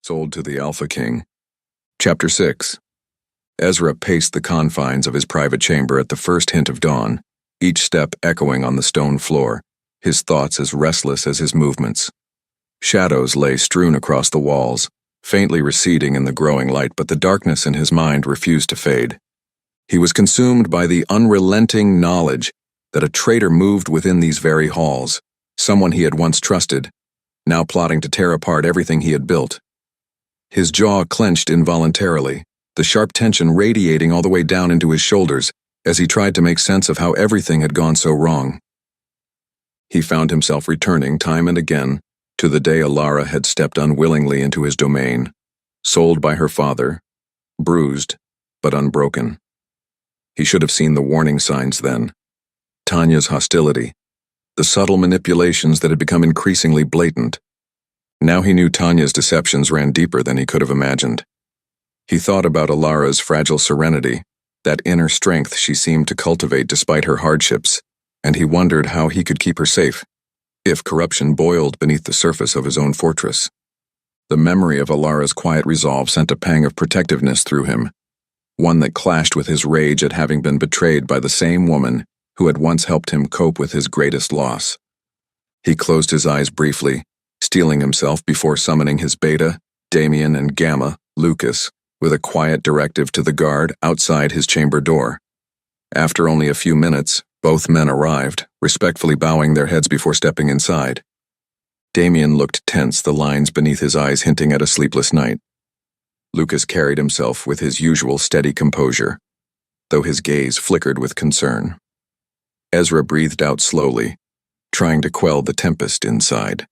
Sold to the Alpha King. Chapter 6. Ezra paced the confines of his private chamber at the first hint of dawn, each step echoing on the stone floor, his thoughts as restless as his movements. Shadows lay strewn across the walls, faintly receding in the growing light, but the darkness in his mind refused to fade. He was consumed by the unrelenting knowledge that a traitor moved within these very halls, someone he had once trusted, now plotting to tear apart everything he had built. His jaw clenched involuntarily, the sharp tension radiating all the way down into his shoulders as he tried to make sense of how everything had gone so wrong. He found himself returning time and again to the day Alara had stepped unwillingly into his domain, sold by her father, bruised but unbroken. He should have seen the warning signs then. Tanya's hostility, the subtle manipulations that had become increasingly blatant. Now he knew Tanya's deceptions ran deeper than he could have imagined. He thought about Alara's fragile serenity, that inner strength she seemed to cultivate despite her hardships, and he wondered how he could keep her safe, if corruption boiled beneath the surface of his own fortress. The memory of Alara's quiet resolve sent a pang of protectiveness through him, one that clashed with his rage at having been betrayed by the same woman who had once helped him cope with his greatest loss. He closed his eyes briefly, steeling himself before summoning his Beta, Damien, and Gamma, Lucas, with a quiet directive to the guard outside his chamber door. After only a few minutes, both men arrived, respectfully bowing their heads before stepping inside. Damien looked tense, the lines beneath his eyes hinting at a sleepless night. Lucas carried himself with his usual steady composure, though his gaze flickered with concern. Ezra breathed out slowly, trying to quell the tempest inside.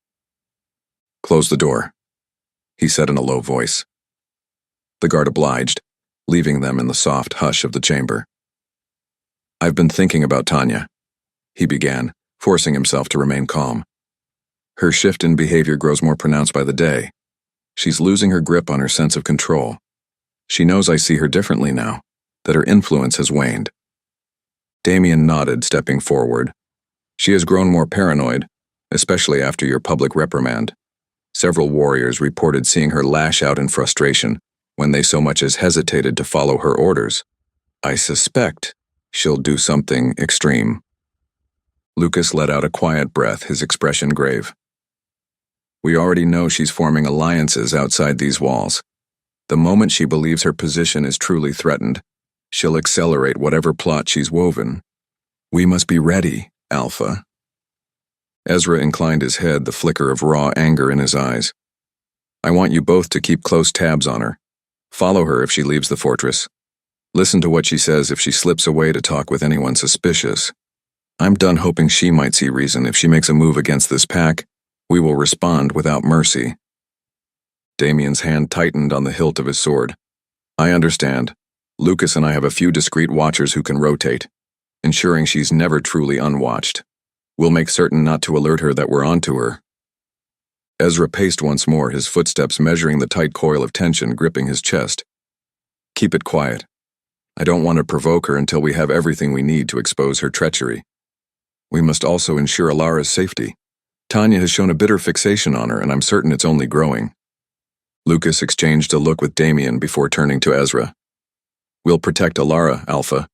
"Close the door," he said in a low voice. The guard obliged, leaving them in the soft hush of the chamber. "I've been thinking about Tanya," he began, forcing himself to remain calm. "Her shift in behavior grows more pronounced by the day. She's losing her grip on her sense of control. She knows I see her differently now, that her influence has waned." Damien nodded, stepping forward. "She has grown more paranoid, especially after your public reprimand. Several warriors reported seeing her lash out in frustration when they so much as hesitated to follow her orders. I suspect she'll do something extreme." Lucas let out a quiet breath, his expression grave. "We already know she's forming alliances outside these walls. The moment she believes her position is truly threatened, she'll accelerate whatever plot she's woven. We must be ready, Alpha." Ezra inclined his head, the flicker of raw anger in his eyes. "I want you both to keep close tabs on her. Follow her if she leaves the fortress. Listen to what she says if she slips away to talk with anyone suspicious. I'm done hoping she might see reason. If she makes a move against this pack, we will respond without mercy." Damien's hand tightened on the hilt of his sword. "I understand. Lucas and I have a few discreet watchers who can rotate, ensuring she's never truly unwatched. We'll make certain not to alert her that we're onto her." Ezra paced once more, his footsteps measuring the tight coil of tension gripping his chest. "Keep it quiet. I don't want to provoke her until we have everything we need to expose her treachery. We must also ensure Alara's safety. Tanya has shown a bitter fixation on her, and I'm certain it's only growing." Lucas exchanged a look with Damien before turning to Ezra. "We'll protect Alara, Alpha.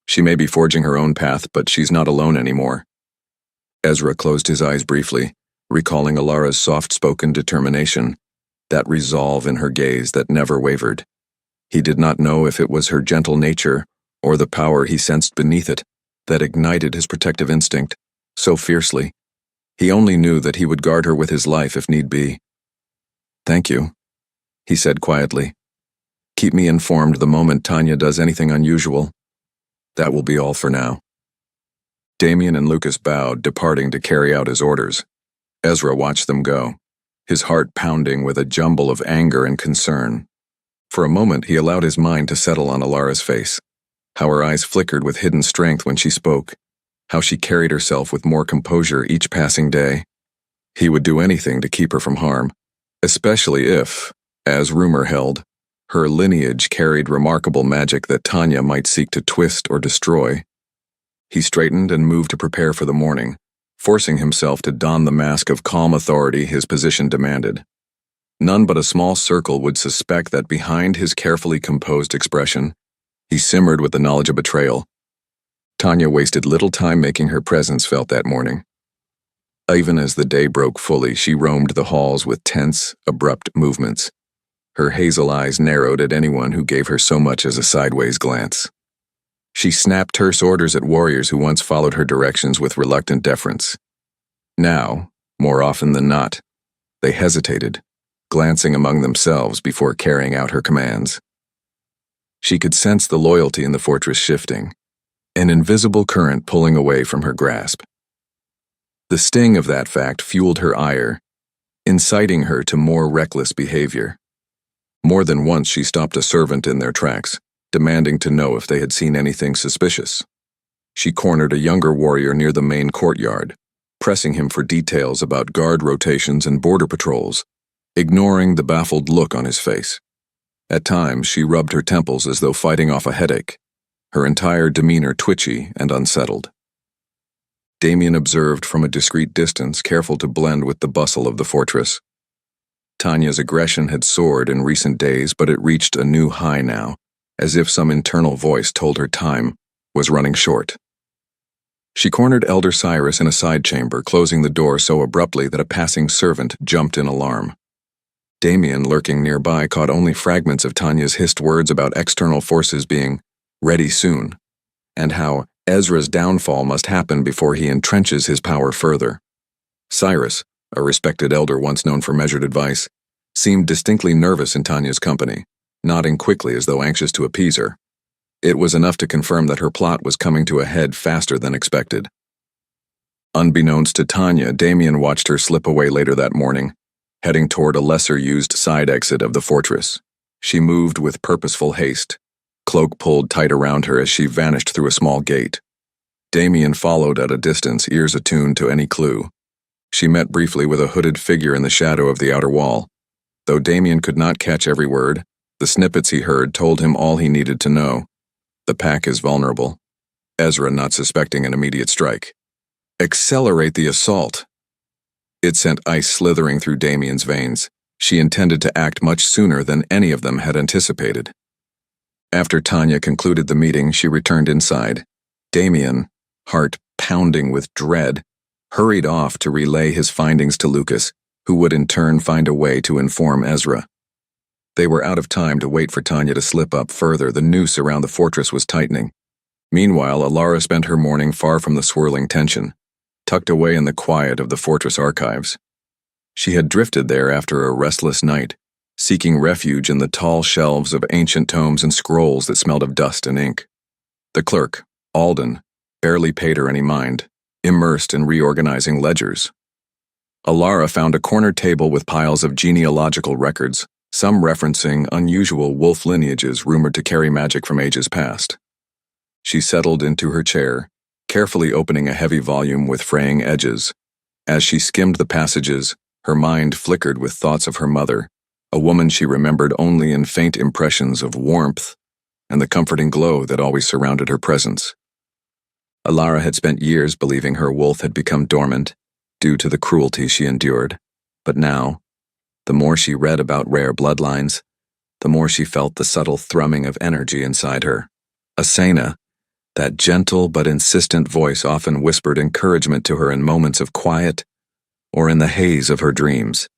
She may be forging her own path, but she's not alone anymore." Ezra closed his eyes briefly, recalling Alara's soft-spoken determination, that resolve in her gaze that never wavered. He did not know if it was her gentle nature or the power he sensed beneath it that ignited his protective instinct so fiercely. He only knew that he would guard her with his life if need be. "Thank you," he said quietly. "Keep me informed the moment Tanya does anything unusual. That will be all for now." Damien and Lucas bowed, departing to carry out his orders. Ezra watched them go, his heart pounding with a jumble of anger and concern. For a moment he allowed his mind to settle on Alara's face, how her eyes flickered with hidden strength when she spoke, how she carried herself with more composure each passing day. He would do anything to keep her from harm, especially if, as rumor held, her lineage carried remarkable magic that Tanya might seek to twist or destroy. He straightened and moved to prepare for the morning, forcing himself to don the mask of calm authority his position demanded. None but a small circle would suspect that behind his carefully composed expression, he simmered with the knowledge of betrayal. Tanya wasted little time making her presence felt that morning. Even as the day broke fully, she roamed the halls with tense, abrupt movements. Her hazel eyes narrowed at anyone who gave her so much as a sideways glance. She snapped terse orders at warriors who once followed her directions with reluctant deference. Now, more often than not, they hesitated, glancing among themselves before carrying out her commands. She could sense the loyalty in the fortress shifting, an invisible current pulling away from her grasp. The sting of that fact fueled her ire, inciting her to more reckless behavior. More than once she stopped a servant in their tracks, demanding to know if they had seen anything suspicious. She cornered a younger warrior near the main courtyard, pressing him for details about guard rotations and border patrols, ignoring the baffled look on his face. At times, she rubbed her temples as though fighting off a headache, her entire demeanor twitchy and unsettled. Damien observed from a discreet distance, careful to blend with the bustle of the fortress. Tanya's aggression had soared in recent days, but it reached a new high now, as if some internal voice told her time was running short. She cornered Elder Cyrus in a side chamber, closing the door so abruptly that a passing servant jumped in alarm. Damien, lurking nearby, caught only fragments of Tanya's hissed words about external forces being ready soon, and how Ezra's downfall must happen before he entrenches his power further. Cyrus, a respected elder once known for measured advice, seemed distinctly nervous in Tanya's company, nodding quickly as though anxious to appease her. It was enough to confirm that her plot was coming to a head faster than expected. Unbeknownst to Tanya, Damien watched her slip away later that morning, heading toward a lesser-used side exit of the fortress. She moved with purposeful haste, cloak pulled tight around her as she vanished through a small gate. Damien followed at a distance, ears attuned to any clue. She met briefly with a hooded figure in the shadow of the outer wall. Though Damien could not catch every word, the snippets he heard told him all he needed to know. The pack is vulnerable. Ezra not suspecting an immediate strike. Accelerate the assault. It sent ice slithering through Damien's veins. She intended to act much sooner than any of them had anticipated. After Tanya concluded the meeting, she returned inside. Damien, heart pounding with dread, hurried off to relay his findings to Lucas, who would in turn find a way to inform Ezra. They were out of time to wait for Tanya to slip up further. The noose around the fortress was tightening. Meanwhile, Alara spent her morning far from the swirling tension, tucked away in the quiet of the fortress archives. She had drifted there after a restless night, seeking refuge in the tall shelves of ancient tomes and scrolls that smelled of dust and ink. The clerk, Alden, barely paid her any mind, immersed in reorganizing ledgers. Alara found a corner table with piles of genealogical records, some referencing unusual wolf lineages rumored to carry magic from ages past. She settled into her chair, carefully opening a heavy volume with fraying edges. As she skimmed the passages, her mind flickered with thoughts of her mother, a woman she remembered only in faint impressions of warmth and the comforting glow that always surrounded her presence. Alara had spent years believing her wolf had become dormant due to the cruelty she endured, but now, the more she read about rare bloodlines, the more she felt the subtle thrumming of energy inside her. Asena, that gentle but insistent voice, often whispered encouragement to her in moments of quiet or in the haze of her dreams.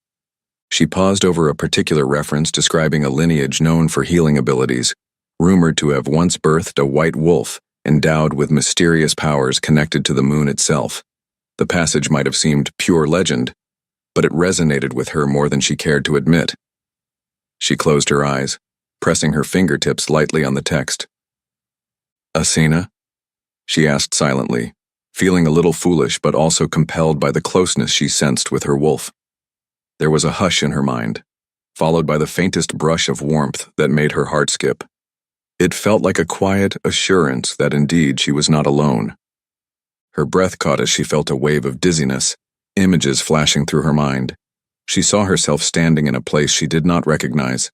She paused over a particular reference describing a lineage known for healing abilities, rumored to have once birthed a white wolf endowed with mysterious powers connected to the moon itself. The passage might have seemed pure legend, but it resonated with her more than she cared to admit. She closed her eyes, pressing her fingertips lightly on the text. "Asena?" she asked silently, feeling a little foolish but also compelled by the closeness she sensed with her wolf. There was a hush in her mind, followed by the faintest brush of warmth that made her heart skip. It felt like a quiet assurance that indeed she was not alone. Her breath caught as she felt a wave of dizziness, images flashing through her mind. She saw herself standing in a place she did not recognize,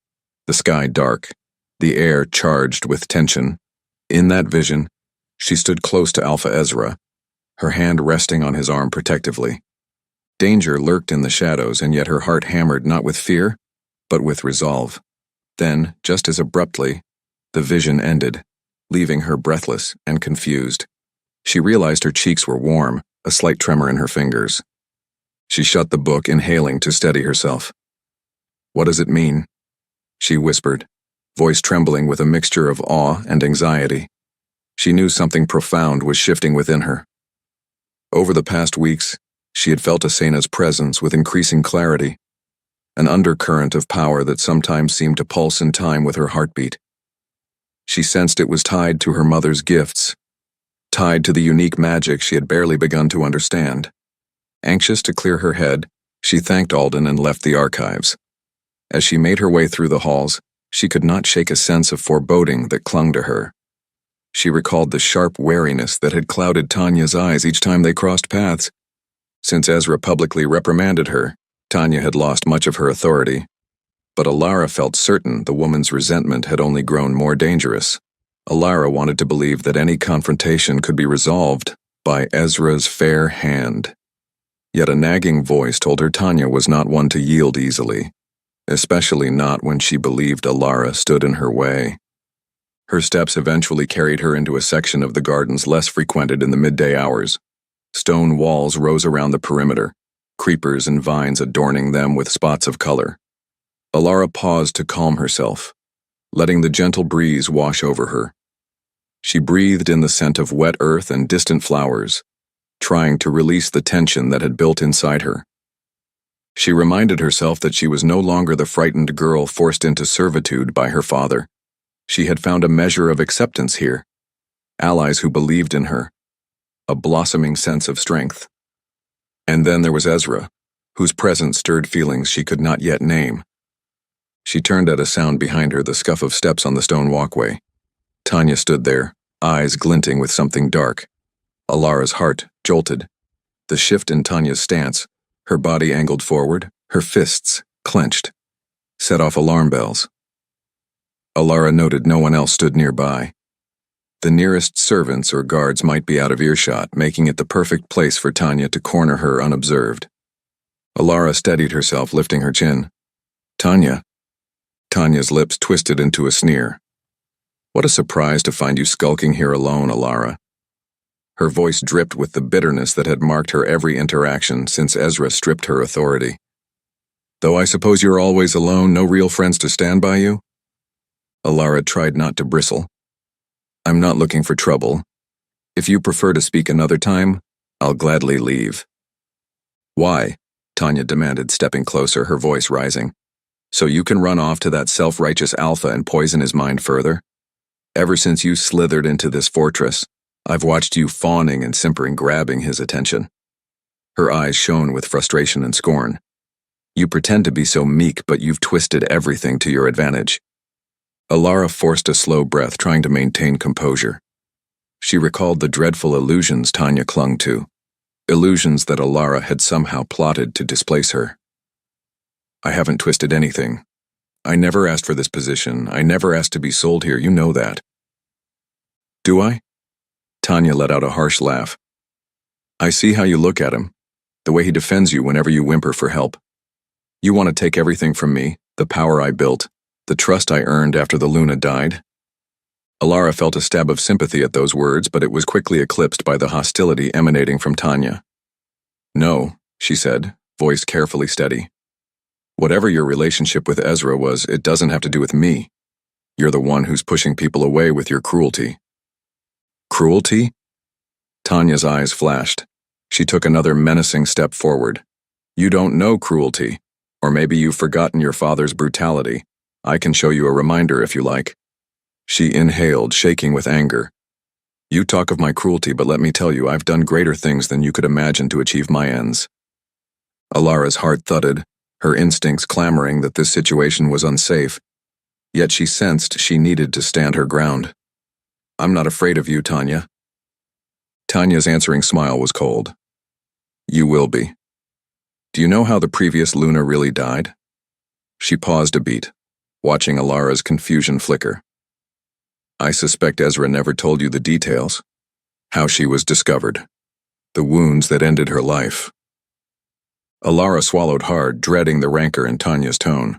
the sky dark, the air charged with tension. In that vision, she stood close to Alpha Ezra, her hand resting on his arm protectively. Danger lurked in the shadows, and yet her heart hammered not with fear, but with resolve. Then, just as abruptly, the vision ended, leaving her breathless and confused. She realized her cheeks were warm, a slight tremor in her fingers. She shut the book, inhaling to steady herself. "What does it mean?" she whispered, voice trembling with a mixture of awe and anxiety. She knew something profound was shifting within her. Over the past weeks, she had felt Asena's presence with increasing clarity, an undercurrent of power that sometimes seemed to pulse in time with her heartbeat. She sensed it was tied to her mother's gifts, tied to the unique magic she had barely begun to understand. Anxious to clear her head, she thanked Alden and left the archives. As she made her way through the halls, she could not shake a sense of foreboding that clung to her. She recalled the sharp wariness that had clouded Tanya's eyes each time they crossed paths. Since Ezra publicly reprimanded her, Tanya had lost much of her authority. But Alara felt certain the woman's resentment had only grown more dangerous. Alara wanted to believe that any confrontation could be resolved by Ezra's fair hand. Yet a nagging voice told her Tanya was not one to yield easily, especially not when she believed Alara stood in her way. Her steps eventually carried her into a section of the gardens less frequented in the midday hours. Stone walls rose around the perimeter, creepers and vines adorning them with spots of color. Alara paused to calm herself, letting the gentle breeze wash over her. She breathed in the scent of wet earth and distant flowers, trying to release the tension that had built inside her. She reminded herself that she was no longer the frightened girl forced into servitude by her father. She had found a measure of acceptance here, allies who believed in her, a blossoming sense of strength. And then there was Ezra, whose presence stirred feelings she could not yet name. She turned at a sound behind her, the scuff of steps on the stone walkway. Tanya stood there, eyes glinting with something dark. Alara's heart jolted. The shift in Tanya's stance, her body angled forward, her fists clenched, set off alarm bells. Alara noted no one else stood nearby. The nearest servants or guards might be out of earshot, making it the perfect place for Tanya to corner her unobserved. Alara steadied herself, lifting her chin. "Tanya." Tanya's lips twisted into a sneer. "What a surprise to find you skulking here alone, Alara." Her voice dripped with the bitterness that had marked her every interaction since Ezra stripped her authority. "Though I suppose you're always alone, no real friends to stand by you?" Alara tried not to bristle. "I'm not looking for trouble. If you prefer to speak another time, I'll gladly leave." "Why?" Tanya demanded, stepping closer, her voice rising. "So you can run off to that self-righteous alpha and poison his mind further? Ever since you slithered into this fortress, I've watched you fawning and simpering, grabbing his attention." Her eyes shone with frustration and scorn. "You pretend to be so meek, but you've twisted everything to your advantage." Alara forced a slow breath, trying to maintain composure. She recalled the dreadful illusions Tanya clung to, illusions that Alara had somehow plotted to displace her. "I haven't twisted anything. I never asked for this position. I never asked to be sold here, you know that." "Do I?" Tanya let out a harsh laugh. "I see how you look at him, the way he defends you whenever you whimper for help. You want to take everything from me, the power I built, the trust I earned after the Luna died." Alara felt a stab of sympathy at those words, but it was quickly eclipsed by the hostility emanating from Tanya. "No," she said, voice carefully steady. "Whatever your relationship with Ezra was, it doesn't have to do with me. You're the one who's pushing people away with your cruelty." "Cruelty?" Tanya's eyes flashed. She took another menacing step forward. "You don't know cruelty, or maybe you've forgotten your father's brutality. I can show you a reminder if you like." She inhaled, shaking with anger. "You talk of my cruelty, but let me tell you, I've done greater things than you could imagine to achieve my ends." Alara's heart thudded, her instincts clamoring that this situation was unsafe. Yet she sensed she needed to stand her ground. "I'm not afraid of you, Tanya." Tanya's answering smile was cold. "You will be. Do you know how the previous Luna really died?" She paused a beat, watching Alara's confusion flicker. "I suspect Ezra never told you the details. How she was discovered. The wounds that ended her life." Alara swallowed hard, dreading the rancor in Tanya's tone.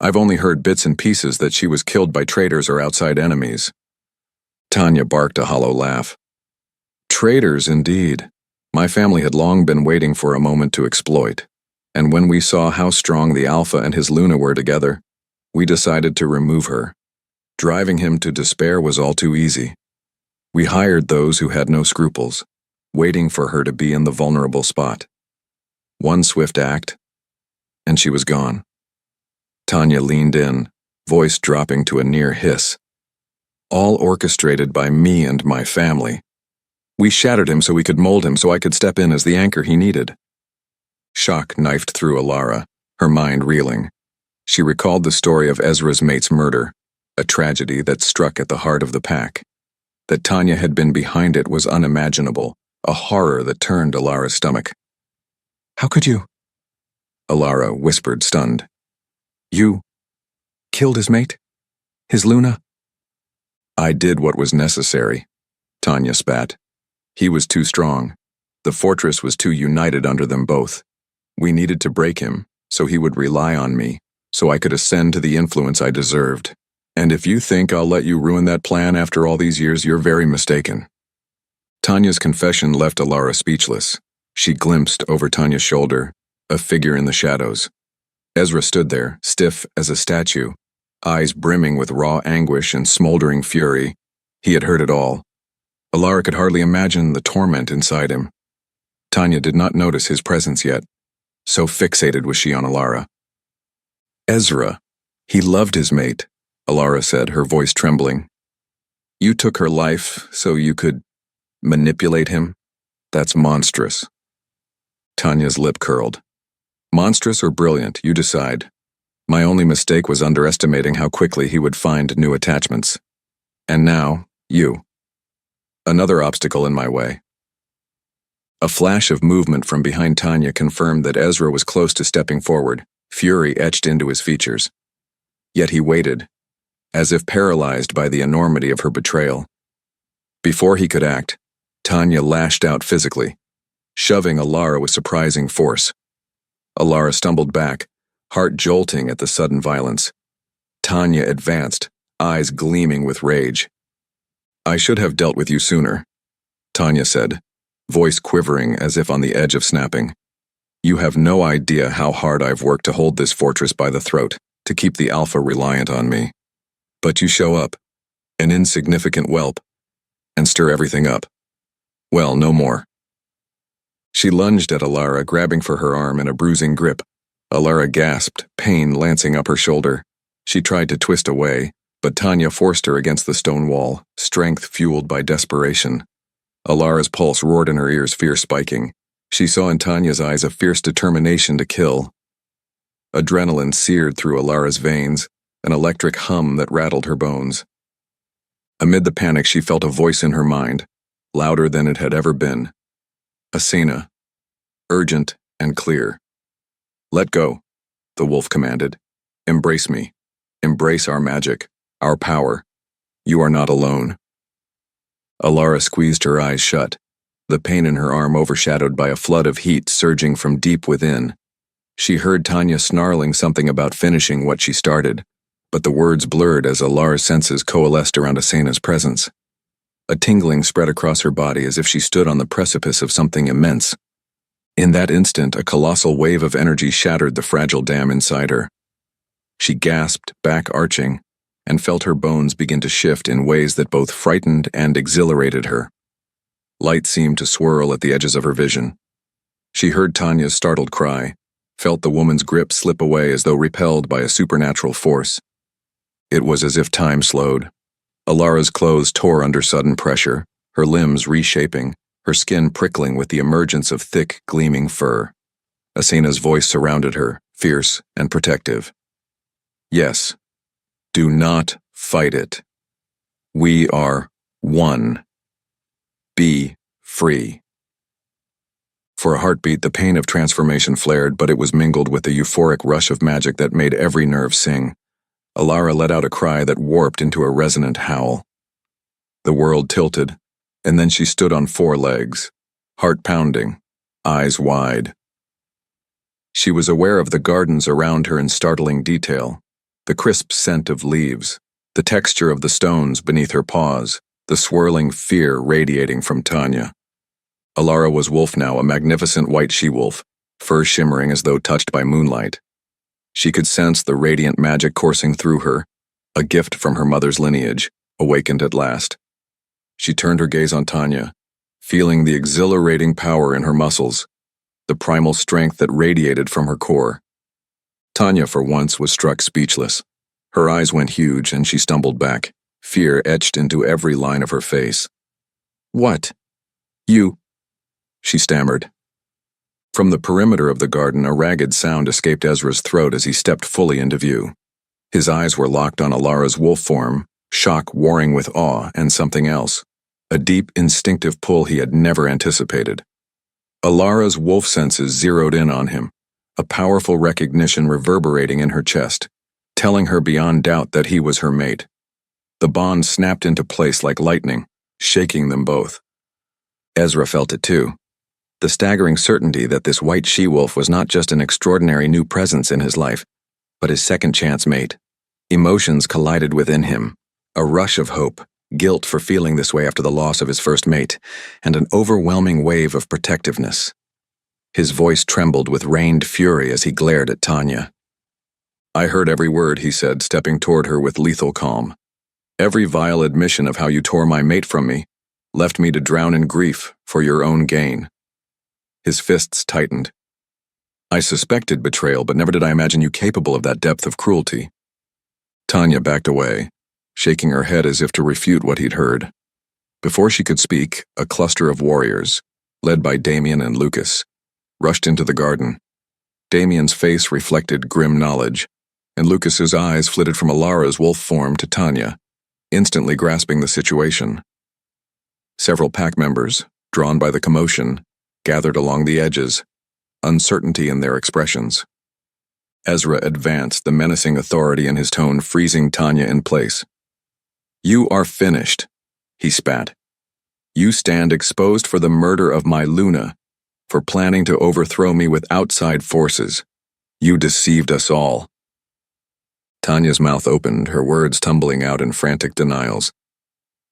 I've only heard bits and pieces that she was killed by traitors or outside enemies." Tanya barked a hollow laugh. "Traitors, indeed. My family had long been waiting for a moment to exploit, and when we saw how strong the Alpha and his Luna were together, we decided to remove her. Driving him to despair was all too easy. We hired those who had no scruples, waiting for her to be in the vulnerable spot. One swift act, and she was gone." Tanya leaned in, voice dropping to a near hiss. "All orchestrated by me and my family. We shattered him so we could mold him so I could step in as the anchor he needed." Shock knifed through Alara, her mind reeling. She recalled the story of Ezra's mate's murder, a tragedy that struck at the heart of the pack. That Tanya had been behind it was unimaginable, a horror that turned Alara's stomach. "How could you?" Alara whispered, stunned. "You killed his mate? His Luna?" "I did what was necessary," Tanya spat. "He was too strong. The fortress was too united under them both. We needed to break him, so he would rely on me, so I could ascend to the influence I deserved. And if you think I'll let you ruin that plan after all these years, you're very mistaken." Tanya's confession left Alara speechless. She glimpsed over Tanya's shoulder, a figure in the shadows. Ezra stood there, stiff as a statue, eyes brimming with raw anguish and smoldering fury. He had heard it all. Alara could hardly imagine the torment inside him. Tanya did not notice his presence yet. So fixated was she on Alara. "Ezra, he loved his mate," Alara said, her voice trembling. "You took her life so you could manipulate him? That's monstrous." Tanya's lip curled. "Monstrous or brilliant, you decide. My only mistake was underestimating how quickly he would find new attachments. And now, you. Another obstacle in my way." A flash of movement from behind Tanya confirmed that Ezra was close to stepping forward, fury etched into his features. Yet he waited, as if paralyzed by the enormity of her betrayal. Before he could act, Tanya lashed out physically, shoving Alara with surprising force. Alara stumbled back, heart jolting at the sudden violence. Tanya advanced, eyes gleaming with rage. "I should have dealt with you sooner," Tanya said, voice quivering as if on the edge of snapping. "You have no idea how hard I've worked to hold this fortress by the throat, to keep the Alpha reliant on me. But you show up, an insignificant whelp, and stir everything up. Well, no more." She lunged at Alara, grabbing for her arm in a bruising grip. Alara gasped, pain lancing up her shoulder. She tried to twist away, but Tanya forced her against the stone wall, strength fueled by desperation. Alara's pulse roared in her ears, fear spiking. She saw in Tanya's eyes a fierce determination to kill. Adrenaline seared through Alara's veins, an electric hum that rattled her bones. Amid the panic, she felt a voice in her mind, louder than it had ever been. Asena, urgent and clear. "Let go," the wolf commanded. "Embrace me. Embrace our magic, our power. You are not alone." Alara squeezed her eyes shut, the pain in her arm overshadowed by a flood of heat surging from deep within. She heard Tanya snarling something about finishing what she started, but the words blurred as Alara's senses coalesced around Asena's presence. A tingling spread across her body as if she stood on the precipice of something immense. In that instant, a colossal wave of energy shattered the fragile dam inside her. She gasped, back arching, and felt her bones begin to shift in ways that both frightened and exhilarated her. Light seemed to swirl at the edges of her vision. She heard Tanya's startled cry, felt the woman's grip slip away as though repelled by a supernatural force. It was as if time slowed. Alara's clothes tore under sudden pressure, her limbs reshaping, her skin prickling with the emergence of thick, gleaming fur. Asena's voice surrounded her, fierce and protective. "Yes. Do not fight it. We are one. Be free." For a heartbeat, the pain of transformation flared, but it was mingled with the euphoric rush of magic that made every nerve sing. Alara let out a cry that warped into a resonant howl. The world tilted, and then she stood on 4 legs, heart pounding, eyes wide. She was aware of the gardens around her in startling detail, The crisp scent of leaves, the texture of the stones beneath her paws, the swirling fear radiating from Tanya. Alara was wolf now, a magnificent white she-wolf, fur shimmering as though touched by moonlight. She could sense the radiant magic coursing through her, a gift from her mother's lineage, awakened at last. She turned her gaze on Tanya, feeling the exhilarating power in her muscles, the primal strength that radiated from her core. Tanya, for once, was struck speechless. Her eyes went huge, and she stumbled back, fear etched into every line of her face. "What? You?" she stammered. From the perimeter of the garden, a ragged sound escaped Ezra's throat as he stepped fully into view. His eyes were locked on Alara's wolf form, shock warring with awe and something else, a deep, instinctive pull he had never anticipated. Alara's wolf senses zeroed in on him, a powerful recognition reverberating in her chest, telling her beyond doubt that he was her mate. The bond snapped into place like lightning, shaking them both. Ezra felt it too. The staggering certainty that this white she-wolf was not just an extraordinary new presence in his life, but his second-chance mate. Emotions collided within him, a rush of hope, guilt for feeling this way after the loss of his first mate, and an overwhelming wave of protectiveness. His voice trembled with reined fury as he glared at Tanya. "I heard every word," he said, stepping toward her with lethal calm. "Every vile admission of how you tore my mate from me, left me to drown in grief for your own gain." His fists tightened. "I suspected betrayal, but never did I imagine you capable of that depth of cruelty." Tanya backed away, shaking her head as if to refute what he'd heard. Before she could speak, a cluster of warriors, led by Damien and Lucas, rushed into the garden. Damien's face reflected grim knowledge, and Lucas's eyes flitted from Alara's wolf form to Tanya, instantly grasping the situation. Several pack members, drawn by the commotion, gathered along the edges, uncertainty in their expressions. Ezra advanced, the menacing authority in his tone freezing Tanya in place. "You are finished," he spat. "You stand exposed for the murder of my Luna, for planning to overthrow me with outside forces. You deceived us all." Tanya's mouth opened, her words tumbling out in frantic denials.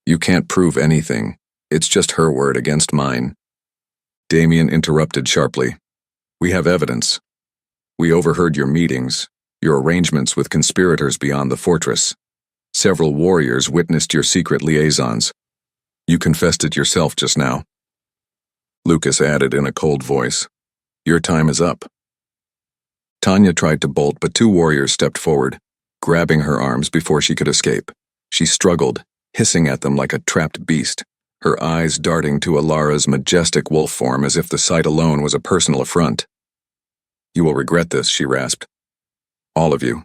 "You can't prove anything. It's just her word against mine." Damien interrupted sharply. "We have evidence. We overheard your meetings, your arrangements with conspirators beyond the fortress. Several warriors witnessed your secret liaisons. You confessed it yourself just now." Lucas added in a cold voice, "Your time is up." Tanya tried to bolt, but two warriors stepped forward, grabbing her arms before she could escape. She struggled, hissing at them like a trapped beast, her eyes darting to Alara's majestic wolf form as if the sight alone was a personal affront. "You will regret this," she rasped. "All of you."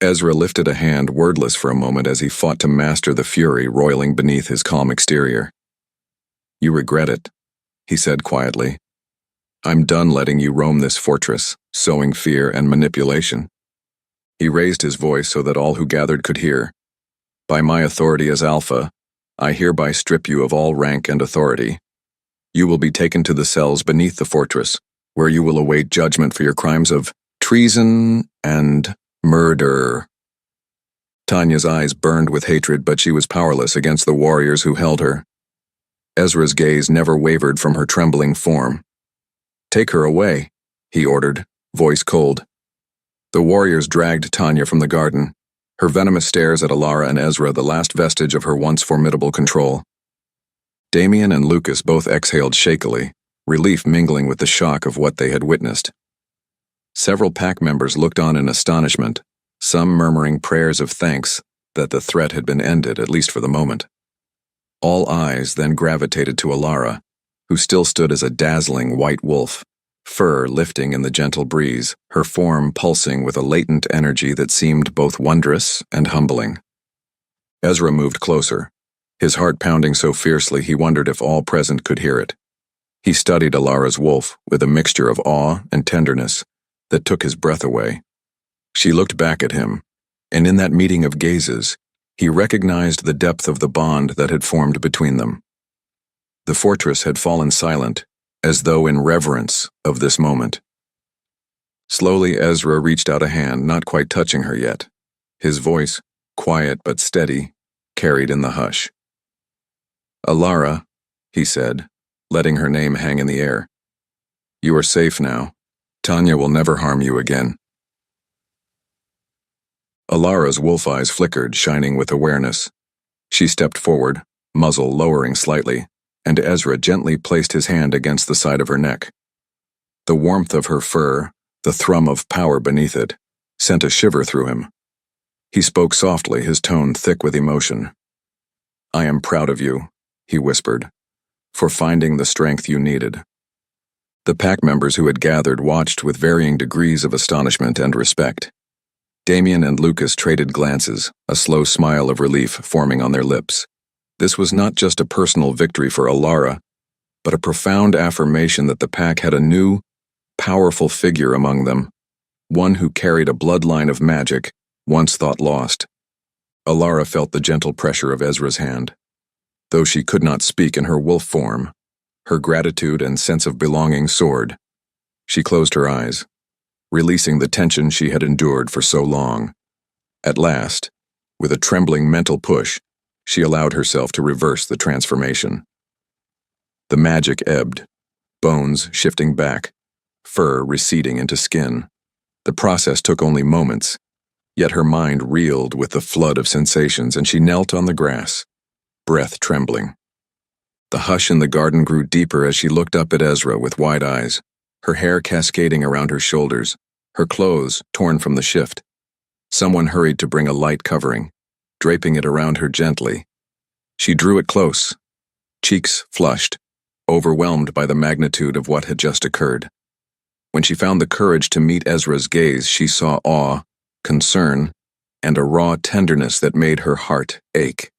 Ezra lifted a hand, wordless for a moment as he fought to master the fury roiling beneath his calm exterior. "You regret it," he said quietly. "I'm done letting you roam this fortress, sowing fear and manipulation." He raised his voice so that all who gathered could hear. "By my authority as Alpha, I hereby strip you of all rank and authority. You will be taken to the cells beneath the fortress, where you will await judgment for your crimes of treason and murder." Tanya's eyes burned with hatred, but she was powerless against the warriors who held her. Ezra's gaze never wavered from her trembling form. "Take her away," he ordered, voice cold. The warriors dragged Tanya from the garden, her venomous stares at Alara and Ezra the last vestige of her once formidable control. Damien and Lucas both exhaled shakily, relief mingling with the shock of what they had witnessed. Several pack members looked on in astonishment, some murmuring prayers of thanks that the threat had been ended, at least for the moment. All eyes then gravitated to Alara, who still stood as a dazzling white wolf, fur lifting in the gentle breeze, her form pulsing with a latent energy that seemed both wondrous and humbling. Ezra moved closer, his heart pounding so fiercely he wondered if all present could hear it. He studied Alara's wolf with a mixture of awe and tenderness that took his breath away. She looked back at him, and in that meeting of gazes, he recognized the depth of the bond that had formed between them. The fortress had fallen silent, as though in reverence of this moment. Slowly, Ezra reached out a hand, not quite touching her yet. His voice, quiet but steady, carried in the hush. "Alara," he said, letting her name hang in the air. "You are safe now. Tanya will never harm you again." Alara's wolf eyes flickered, shining with awareness. She stepped forward, muzzle lowering slightly, and Ezra gently placed his hand against the side of her neck. The warmth of her fur, the thrum of power beneath it, sent a shiver through him. He spoke softly, his tone thick with emotion. "I am proud of you," he whispered, "for finding the strength you needed." The pack members who had gathered watched with varying degrees of astonishment and respect. Damien and Lucas traded glances, a slow smile of relief forming on their lips. This was not just a personal victory for Alara, but a profound affirmation that the pack had a new, powerful figure among them, one who carried a bloodline of magic, once thought lost. Alara felt the gentle pressure of Ezra's hand. Though she could not speak in her wolf form, her gratitude and sense of belonging soared. She closed her eyes, releasing the tension she had endured for so long. At last, with a trembling mental push, she allowed herself to reverse the transformation. The magic ebbed, bones shifting back, fur receding into skin. The process took only moments, yet her mind reeled with the flood of sensations, and she knelt on the grass, breath trembling. The hush in the garden grew deeper as she looked up at Ezra with wide eyes, her hair cascading around her shoulders, her clothes torn from the shift. Someone hurried to bring a light covering, draping it around her gently. She drew it close, cheeks flushed, overwhelmed by the magnitude of what had just occurred. When she found the courage to meet Ezra's gaze, she saw awe, concern, and a raw tenderness that made her heart ache.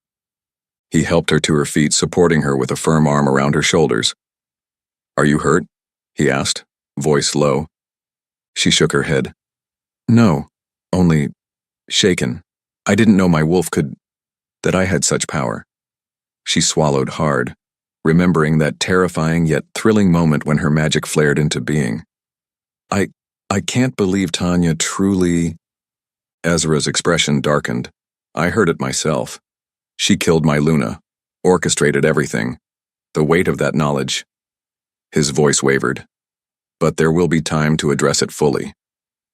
He helped her to her feet, supporting her with a firm arm around her shoulders. "Are you hurt?" he asked, voice low. She shook her head. "No, only shaken. I didn't know my wolf that I had such power." She swallowed hard, remembering that terrifying yet thrilling moment when her magic flared into being. I can't believe Tanya truly..." Ezra's expression darkened. "I heard it myself. She killed my Luna, orchestrated everything. The weight of that knowledge..." His voice wavered. "But there will be time to address it fully.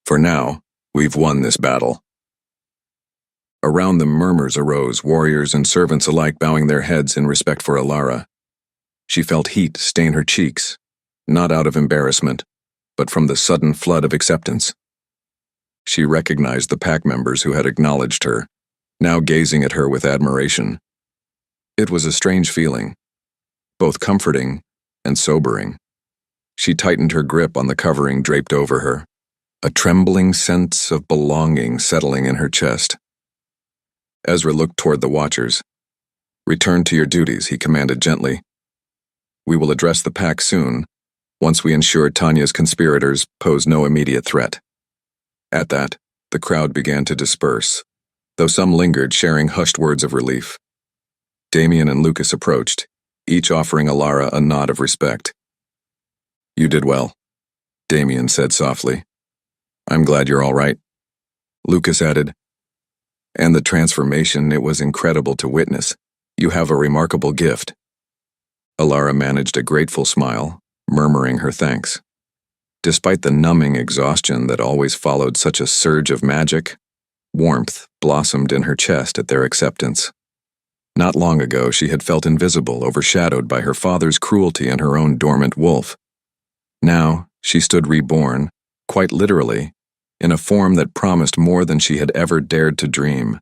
For now, we've won this battle." Around them murmurs arose, warriors and servants alike bowing their heads in respect for Alara. She felt heat stain her cheeks, not out of embarrassment, but from the sudden flood of acceptance. She recognized the pack members who had acknowledged her, now gazing at her with admiration. It was a strange feeling, both comforting and sobering. She tightened her grip on the covering draped over her, a trembling sense of belonging settling in her chest. Ezra looked toward the watchers. "Return to your duties," he commanded gently. "We will address the pack soon, once we ensure Tanya's conspirators pose no immediate threat." At that, the crowd began to disperse, though some lingered, sharing hushed words of relief. Damien and Lucas approached, each offering Alara a nod of respect. "You did well," Damien said softly. "I'm glad you're all right." Lucas added, "And the transformation, it was incredible to witness. You have a remarkable gift." Alara managed a grateful smile, murmuring her thanks. Despite the numbing exhaustion that always followed such a surge of magic, warmth blossomed in her chest at their acceptance. Not long ago, she had felt invisible, overshadowed by her father's cruelty and her own dormant wolf. Now, she stood reborn, quite literally, in a form that promised more than she had ever dared to dream.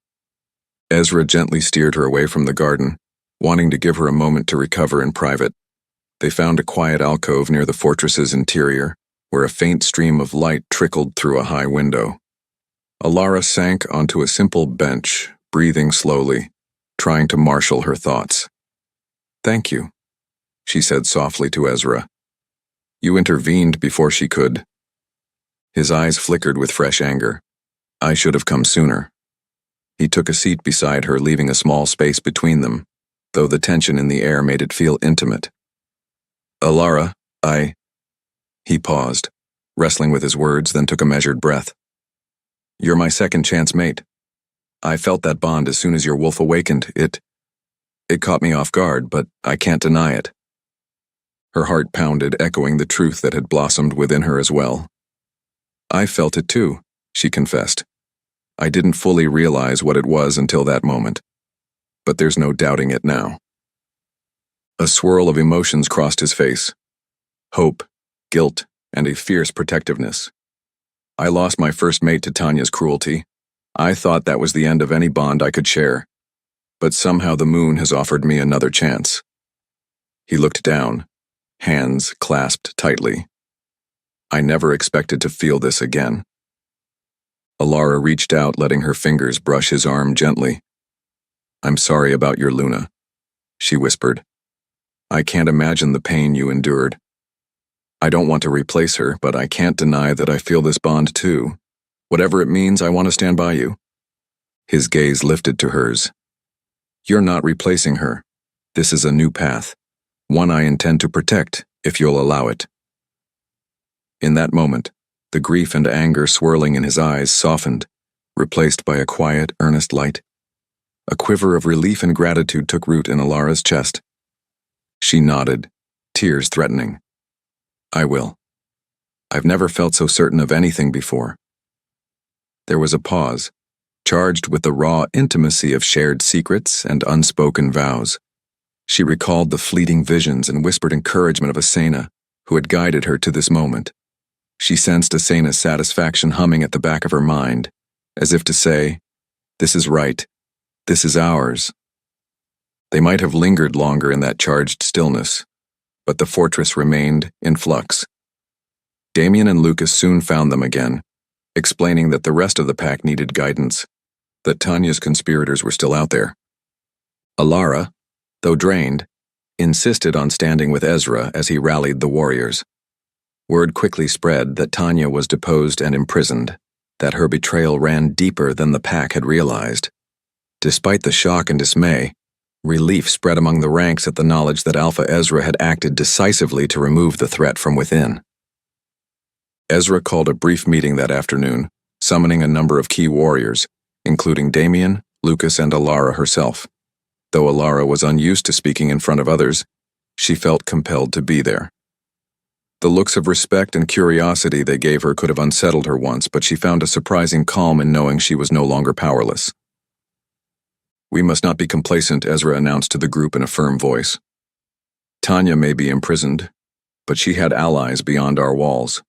Ezra gently steered her away from the garden, wanting to give her a moment to recover in private. They found a quiet alcove near the fortress's interior, where a faint stream of light trickled through a high window. Alara sank onto a simple bench, breathing slowly, trying to marshal her thoughts. "Thank you," she said softly to Ezra. "You intervened before she could." His eyes flickered with fresh anger. "I should have come sooner." He took a seat beside her, leaving a small space between them, though the tension in the air made it feel intimate. "Alara, He paused, wrestling with his words, then took a measured breath. "You're my second chance mate. I felt that bond as soon as your wolf awakened. It caught me off guard, but I can't deny it." Her heart pounded, echoing the truth that had blossomed within her as well. "I felt it too," she confessed. "I didn't fully realize what it was until that moment. But there's no doubting it now." A swirl of emotions crossed his face. Hope, guilt, and a fierce protectiveness. "I lost my first mate to Tanya's cruelty. I thought that was the end of any bond I could share. But somehow the moon has offered me another chance." He looked down, hands clasped tightly. "I never expected to feel this again." Alara reached out, letting her fingers brush his arm gently. "I'm sorry about your Luna," she whispered. "I can't imagine the pain you endured. I don't want to replace her, but I can't deny that I feel this bond too. Whatever it means, I want to stand by you." His gaze lifted to hers. "You're not replacing her. This is a new path, one I intend to protect, if you'll allow it." In that moment, the grief and anger swirling in his eyes softened, replaced by a quiet, earnest light. A quiver of relief and gratitude took root in Alara's chest. She nodded, tears threatening. "I will. I've never felt so certain of anything before." There was a pause, charged with the raw intimacy of shared secrets and unspoken vows. She recalled the fleeting visions and whispered encouragement of Asena, who had guided her to this moment. She sensed Asena's satisfaction humming at the back of her mind, as if to say, "This is right. This is ours." They might have lingered longer in that charged stillness, but the fortress remained in flux. Damien and Lucas soon found them again, explaining that the rest of the pack needed guidance, that Tanya's conspirators were still out there. Alara, though drained, insisted on standing with Ezra as he rallied the warriors. Word quickly spread that Tanya was deposed and imprisoned, that her betrayal ran deeper than the pack had realized. Despite the shock and dismay, relief spread among the ranks at the knowledge that Alpha Ezra had acted decisively to remove the threat from within. Ezra called a brief meeting that afternoon, summoning a number of key warriors, including Damien, Lucas, and Alara herself. Though Alara was unused to speaking in front of others, she felt compelled to be there. The looks of respect and curiosity they gave her could have unsettled her once, but she found a surprising calm in knowing she was no longer powerless. "We must not be complacent," Ezra announced to the group in a firm voice. "Tanya may be imprisoned, but she had allies beyond our walls.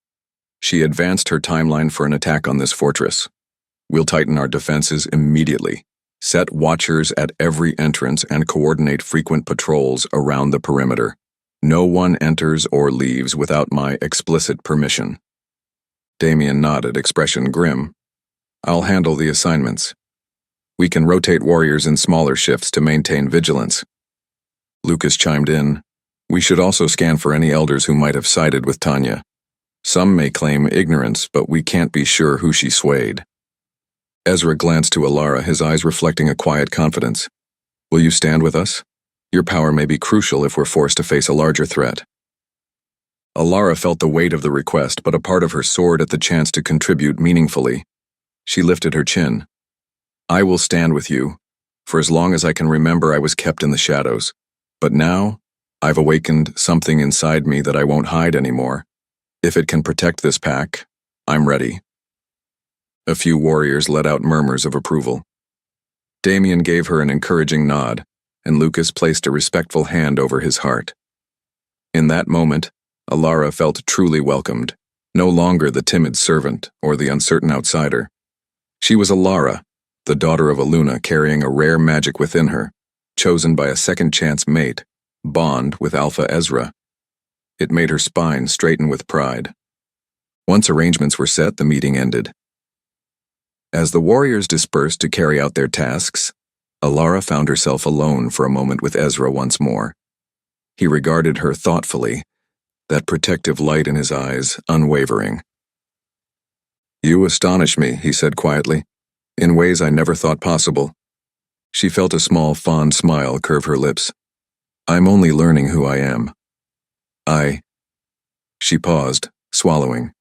She advanced her timeline for an attack on this fortress. We'll tighten our defenses immediately, set watchers at every entrance, and coordinate frequent patrols around the perimeter. No one enters or leaves without my explicit permission." Damien nodded, expression grim. "I'll handle the assignments. We can rotate warriors in smaller shifts to maintain vigilance." Lucas chimed in. "We should also scan for any elders who might have sided with Tanya. Some may claim ignorance, but we can't be sure who she swayed." Ezra glanced to Alara, his eyes reflecting a quiet confidence. "Will you stand with us? Your power may be crucial if we're forced to face a larger threat." Alara felt the weight of the request, but a part of her soared at the chance to contribute meaningfully. She lifted her chin. "I will stand with you. For as long as I can remember, I was kept in the shadows. But now, I've awakened something inside me that I won't hide anymore. If it can protect this pack, I'm ready." A few warriors let out murmurs of approval. Damien gave her an encouraging nod, and Lucas placed a respectful hand over his heart. In that moment, Alara felt truly welcomed, no longer the timid servant or the uncertain outsider. She was Alara, the daughter of Aluna, carrying a rare magic within her, chosen by a second-chance mate, bond with Alpha Ezra. It made her spine straighten with pride. Once arrangements were set, the meeting ended. As the warriors dispersed to carry out their tasks, Alara found herself alone for a moment with Ezra once more. He regarded her thoughtfully, that protective light in his eyes unwavering. "You astonish me," he said quietly, "in ways I never thought possible." She felt a small, fond smile curve her lips. "I'm only learning who I am." She paused, swallowing.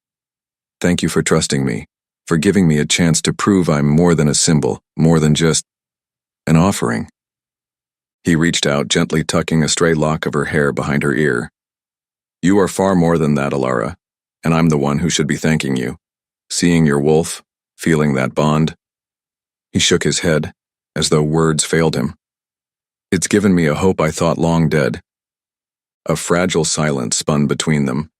Thank you for trusting me, for giving me a chance to prove I'm more than a symbol, more than just an offering." He reached out, gently tucking a stray lock of her hair behind her ear. "You are far more than that, Alara, and I'm the one who should be thanking you. Seeing your wolf, feeling that bond." He shook his head, as though words failed him. "It's given me a hope I thought long dead." A fragile silence spun between them,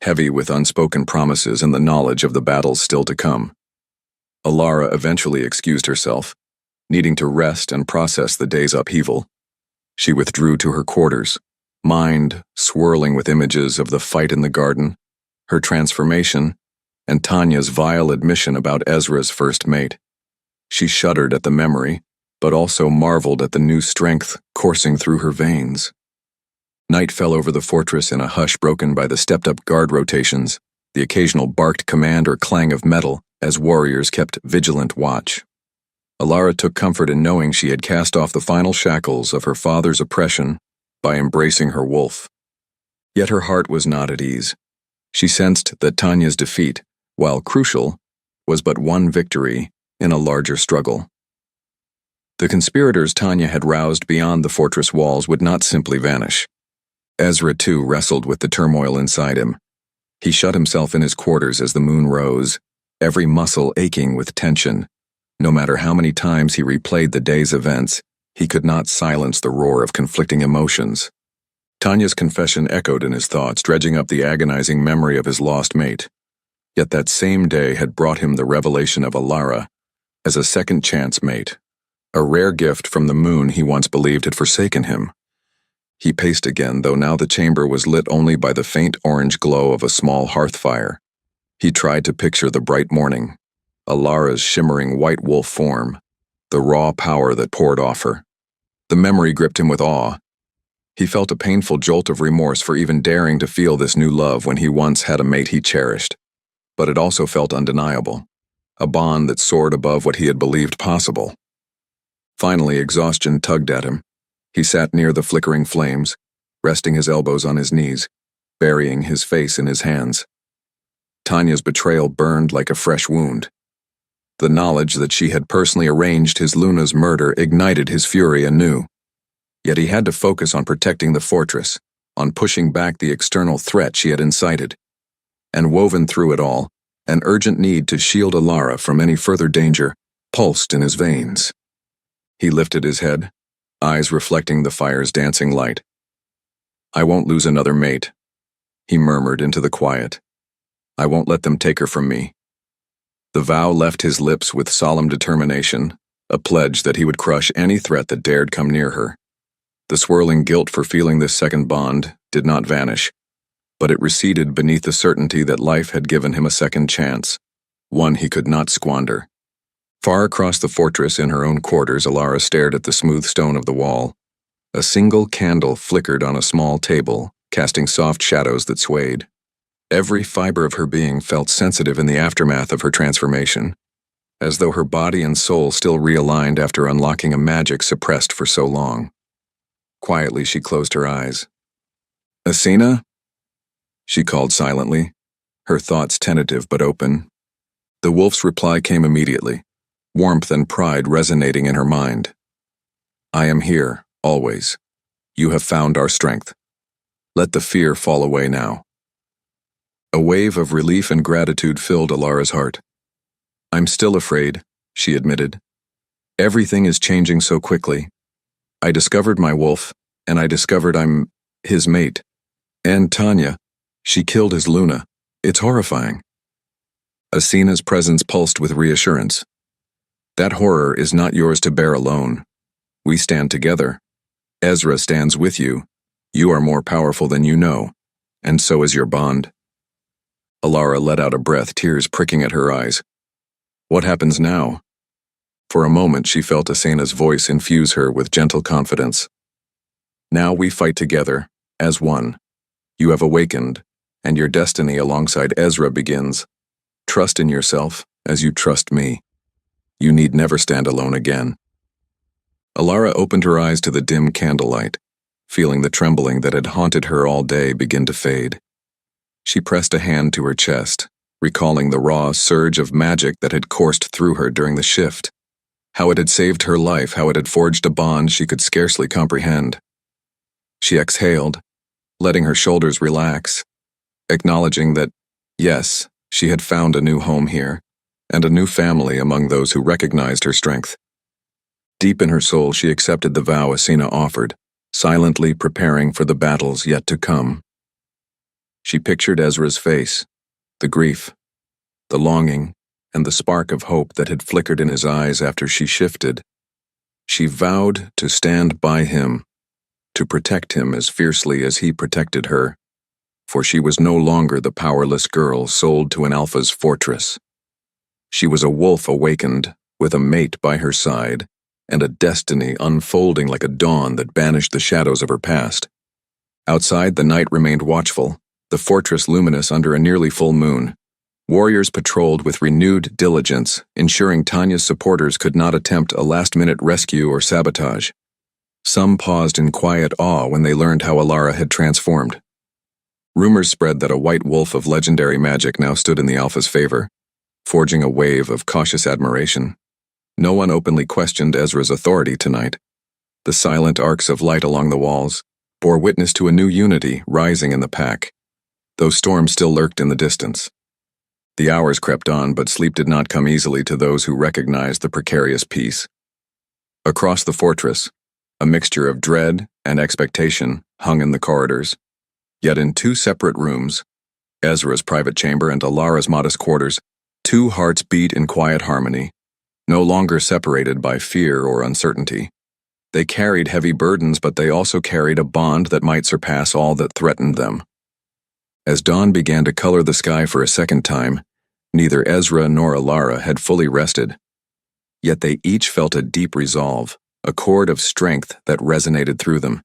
heavy with unspoken promises and the knowledge of the battles still to come. Alara eventually excused herself, needing to rest and process the day's upheaval. She withdrew to her quarters, mind swirling with images of the fight in the garden, her transformation, and Tanya's vile admission about Ezra's first mate. She shuddered at the memory, but also marveled at the new strength coursing through her veins. Night fell over the fortress in a hush broken by the stepped-up guard rotations, the occasional barked command or clang of metal as warriors kept vigilant watch. Alara took comfort in knowing she had cast off the final shackles of her father's oppression by embracing her wolf. Yet her heart was not at ease. She sensed that Tanya's defeat, while crucial, was but one victory in a larger struggle. The conspirators Tanya had roused beyond the fortress walls would not simply vanish. Ezra, too, wrestled with the turmoil inside him. He shut himself in his quarters as the moon rose, every muscle aching with tension. No matter how many times he replayed the day's events, he could not silence the roar of conflicting emotions. Tanya's confession echoed in his thoughts, dredging up the agonizing memory of his lost mate. Yet that same day had brought him the revelation of Alara as a second-chance mate, a rare gift from the moon he once believed had forsaken him. He paced again, though now the chamber was lit only by the faint orange glow of a small hearth fire. He tried to picture the bright morning, Alara's shimmering white wolf form, the raw power that poured off her. The memory gripped him with awe. He felt a painful jolt of remorse for even daring to feel this new love when he once had a mate he cherished. But it also felt undeniable, a bond that soared above what he had believed possible. Finally, exhaustion tugged at him. He sat near the flickering flames, resting his elbows on his knees, burying his face in his hands. Tanya's betrayal burned like a fresh wound. The knowledge that she had personally arranged his Luna's murder ignited his fury anew. Yet he had to focus on protecting the fortress, on pushing back the external threat she had incited. And woven through it all, an urgent need to shield Alara from any further danger pulsed in his veins. He lifted his head, eyes reflecting the fire's dancing light. "I won't lose another mate," he murmured into the quiet. "I won't let them take her from me." The vow left his lips with solemn determination, a pledge that he would crush any threat that dared come near her. The swirling guilt for feeling this second bond did not vanish, but it receded beneath the certainty that life had given him a second chance, one he could not squander. Far across the fortress in her own quarters, Alara stared at the smooth stone of the wall. A single candle flickered on a small table, casting soft shadows that swayed. Every fiber of her being felt sensitive in the aftermath of her transformation, as though her body and soul still realigned after unlocking a magic suppressed for so long. Quietly, she closed her eyes. "Asina?" she called silently, her thoughts tentative but open. The wolf's reply came immediately, warmth and pride resonating in her mind. "I am here, always. You have found our strength. Let the fear fall away now." A wave of relief and gratitude filled Alara's heart. "I'm still afraid," she admitted. "Everything is changing so quickly. I discovered my wolf, and I discovered I'm his mate. And Tanya, she killed his Luna. It's horrifying." Asina's presence pulsed with reassurance. "That horror is not yours to bear alone. We stand together. Ezra stands with you. You are more powerful than you know, and so is your bond." Alara let out a breath, tears pricking at her eyes. "What happens now?" For a moment she felt Asina's voice infuse her with gentle confidence. "Now we fight together, as one. You have awakened, and your destiny alongside Ezra begins. Trust in yourself, as you trust me. You need never stand alone again." Alara opened her eyes to the dim candlelight, feeling the trembling that had haunted her all day begin to fade. She pressed a hand to her chest, recalling the raw surge of magic that had coursed through her during the shift. How it had saved her life, how it had forged a bond she could scarcely comprehend. She exhaled, letting her shoulders relax, acknowledging that, yes, she had found a new home here, and a new family among those who recognized her strength. Deep in her soul, she accepted the vow Asina offered, silently preparing for the battles yet to come. She pictured Ezra's face, the grief, the longing, and the spark of hope that had flickered in his eyes after she shifted. She vowed to stand by him, to protect him as fiercely as he protected her, for she was no longer the powerless girl sold to an alpha's fortress. She was a wolf awakened, with a mate by her side, and a destiny unfolding like a dawn that banished the shadows of her past. Outside, the night remained watchful, the fortress luminous under a nearly full moon. Warriors patrolled with renewed diligence, ensuring Tanya's supporters could not attempt a last-minute rescue or sabotage. Some paused in quiet awe when they learned how Alara had transformed. Rumors spread that a white wolf of legendary magic now stood in the Alpha's favor, forging a wave of cautious admiration. No one openly questioned Ezra's authority tonight. The silent arcs of light along the walls bore witness to a new unity rising in the pack, though storms still lurked in the distance. The hours crept on, but sleep did not come easily to those who recognized the precarious peace. Across the fortress, a mixture of dread and expectation hung in the corridors. Yet in two separate rooms, Ezra's private chamber and Alara's modest quarters, two hearts beat in quiet harmony, no longer separated by fear or uncertainty. They carried heavy burdens, but they also carried a bond that might surpass all that threatened them. As dawn began to color the sky for a second time, neither Ezra nor Alara had fully rested. Yet they each felt a deep resolve, a chord of strength that resonated through them.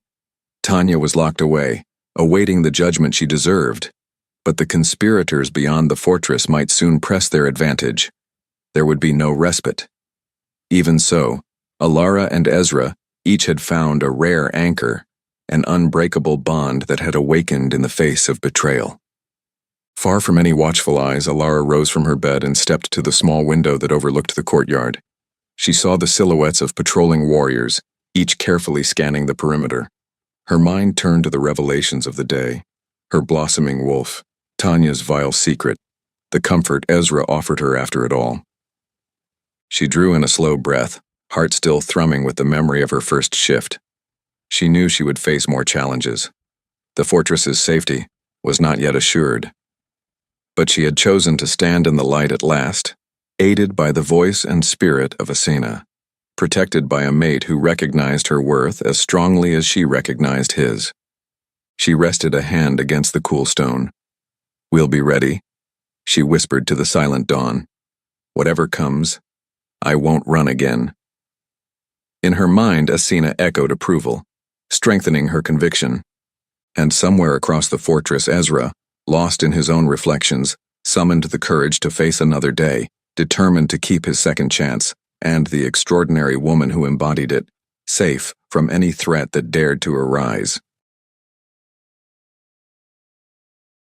Tanya was locked away, awaiting the judgment she deserved, but the conspirators beyond the fortress might soon press their advantage. There would be no respite. Even so, Alara and Ezra each had found a rare anchor, an unbreakable bond that had awakened in the face of betrayal. Far from any watchful eyes, Alara rose from her bed and stepped to the small window that overlooked the courtyard. She saw the silhouettes of patrolling warriors, each carefully scanning the perimeter. Her mind turned to the revelations of the day, her blossoming wolf, Tanya's vile secret, the comfort Ezra offered her after it all. She drew in a slow breath, heart still thrumming with the memory of her first shift. She knew she would face more challenges. The fortress's safety was not yet assured. But she had chosen to stand in the light at last, aided by the voice and spirit of Asina, protected by a mate who recognized her worth as strongly as she recognized his. She rested a hand against the cool stone. "We'll be ready," she whispered to the silent dawn. "Whatever comes, I won't run again." In her mind, Asina echoed approval, strengthening her conviction. And somewhere across the fortress, Ezra, lost in his own reflections, summoned the courage to face another day, determined to keep his second chance, and the extraordinary woman who embodied it, safe from any threat that dared to arise.